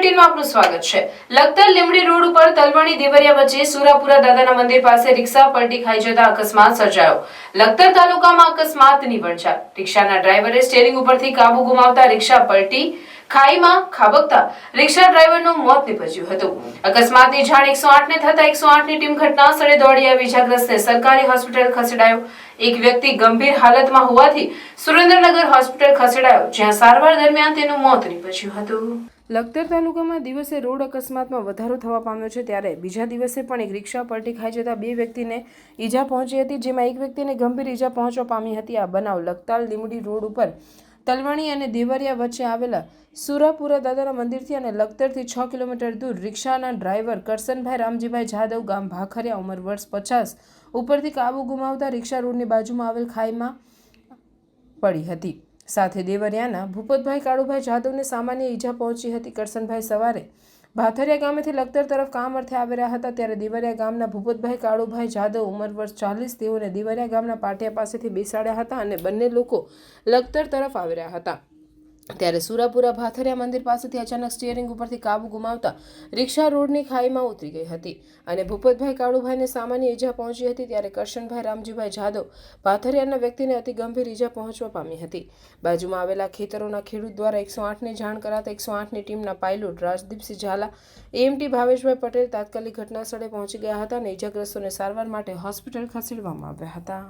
બુલેટિનમાં આપનું સ્વાગત છે। લખતર લીંબડી રોડ ઉપર તલવણી દેવરિયા વચ્ચે સુરાપુરા દાદાના મંદિર પાસે રિક્ષા પલટી ખાઈ જતા અકસ્માત સર્જાયો। લખતર તાલુકામાં અકસ્માતની વણઝાર। રિક્ષાના ડ્રાઈવરે સ્ટીયરિંગ ઉપરથી કાબુ ગુમાવતા રિક્ષા પલટી ખાઈમાં ખાબકતા રિક્ષા ડ્રાઈવરનું મોત નીપજ્યું હતું। અકસ્માતની જાણ 108 ને થતા 108ની ટીમ ઘટના સ્થળે દોડી આવી ઇજાગ્રસ્તને સરકારી હોસ્પિટલ ખસેડાયો। એક વ્યક્તિ ગંભીર હાલતમાં હોવાથી સુરેન્દ્રનગર હોસ્પિટલ ખસેડાયો, જ્યાં સારવાર દરમિયાન તેનું મોત નીપજ્યું હતું। લખતર તાલુકામાં દિવસે રોડ અકસ્માતમાં વધારો થવા પામ્યો છે, ત્યારે બીજા દિવસે પણ એક રિક્ષા પલટી ખાઈ જતા બે વ્યક્તિને ઈજા પહોંચી હતી, જેમાં એક વ્યક્તિને ગંભીર ઈજા પહોંચવા પામી હતી। આ બનાવ લખતર લીંબડી રોડ ઉપર તલવણી અને દેવરિયા વચ્ચે આવેલા સુરાપુરા દાદાના મંદિરથી અને લખતરથી 6 કિલોમીટર દૂર રિક્ષાના ડ્રાઈવર કરશનભાઈ રામજીભાઈ જાદવ, ગામ ભાખરિયા, ઉંમર વર્ષ 50 ઉપરથી કાબુ ગુમાવતા રિક્ષા રોડની બાજુમાં આવેલ ખાઈમાં પડી હતી। સાથે દેવરિયાના ભૂપતભાઈ કાળુભાઈ જાદવને સામાન્ય ઈજા પહોંચી હતી। કરશનભાઈ સવારે ભાથરિયા ગામેથી લખતર તરફ કામ અર્થે આવી રહ્યા હતા, ત્યારે દેવરિયા ગામના ભૂપતભાઈ કાળુભાઈ જાદવ, ઉંમર વર્ષ 40, તેઓને દેવરિયા ગામના પાટિયા પાસેથી બેસાડ્યા હતા અને બંને લોકો લખતર તરફ આવી રહ્યા હતા। ત્યારે સુરાપુરા ભાથરિયા મંદિર પાસેથી અચાનક સ્ટીયરિંગ ઉપરથી કાબુ ગુમાવતા રિક્ષા રોડની ખાઈમાં ઉતરી ગઈ હતી અને ભૂપતભાઈ કાળુભાઈને સામાન્ય ઈજા પહોંચી હતી। ત્યારે કરશનભાઈ રામજીભાઈ જાદવ ભાથરિયાના વ્યક્તિને અતિ ગંભીર ઈજા પહોંચવા પામી હતી। બાજુમાં આવેલા ખેતરોના ખેડૂત દ્વારા 108ની જાણ કરાતા 108ની ટીમના પાયલોટ રાજદીપસિંહ ઝાલા, એએમટી ભાવેશભાઈ પટેલ તાત્કાલિક ઘટના સ્થળે પહોંચી ગયા હતા અને ઈજાગ્રસ્તોને સારવાર માટે હોસ્પિટલ ખસેડવામાં આવ્યા હતા।